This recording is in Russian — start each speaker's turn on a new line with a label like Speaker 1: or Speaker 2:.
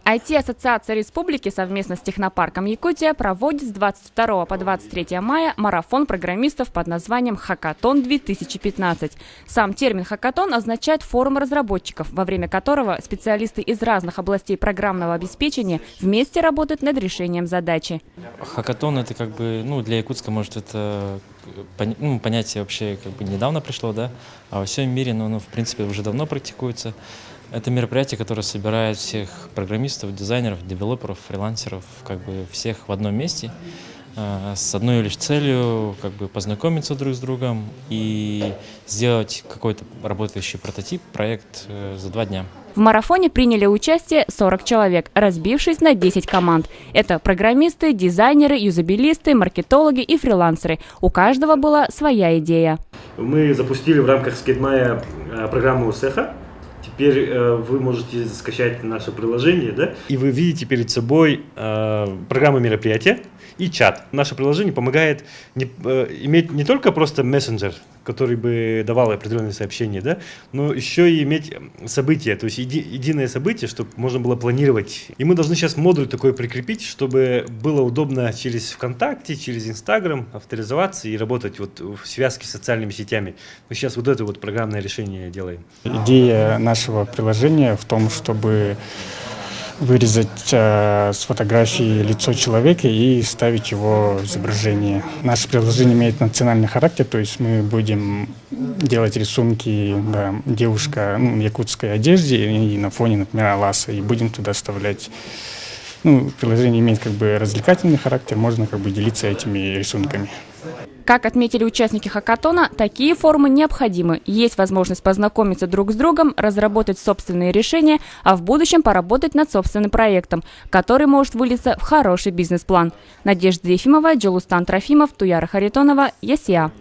Speaker 1: IT-ассоциация республики совместно с Технопарком Якутия проводит с 22 по 23 мая марафон программистов под названием «Хакатон-2015». Сам термин «хакатон» означает форум разработчиков, во время которого специалисты из разных областей программного обеспечения вместе работают над решением задачи.
Speaker 2: Хакатон — это для Якутска, может, это понятие вообще недавно пришло, да, а во всем мире, в принципе, уже давно практикуется. Это мероприятие, которое собирает всех программистов, дизайнеров, девелоперов, фрилансеров, всех в одном месте, с одной лишь целью познакомиться друг с другом и сделать какой-то работающий прототип, проект за 2 дня.
Speaker 1: В марафоне приняли участие 40 человек, разбившись на 10 команд. Это программисты, дизайнеры, юзабилисты, маркетологи и фрилансеры. У каждого была своя идея.
Speaker 3: Мы запустили в рамках SkateMaya программу Сеха. Теперь вы можете скачать наше приложение, да? И вы видите перед собой программу мероприятия и чат. Наше приложение помогает иметь не только просто мессенджер, который бы давал определенные сообщения, да, но еще и иметь события, то есть единое событие, чтобы можно было планировать. И мы должны сейчас модуль такой прикрепить, чтобы было удобно через ВКонтакте, через Инстаграм авторизоваться и работать в связке с социальными сетями. Мы сейчас это программное решение делаем.
Speaker 4: Идея нашего приложения в том, чтобы вырезать с фотографии лицо человека и ставить его изображение. Наше приложение имеет национальный характер, то есть мы будем делать рисунки, да, девушка в якутской одежде и на фоне, например, Аласа, и будем туда вставлять. Приложение имеет развлекательный характер, можно делиться этими рисунками.
Speaker 1: Как отметили участники хакатона, такие форумы необходимы. Есть возможность познакомиться друг с другом, разработать собственные решения, а в будущем поработать над собственным проектом, который может вылиться в хороший бизнес-план. Надежда Ефимова, Джолустан Трофимов, Туяра Харитонова, ЕСЯ.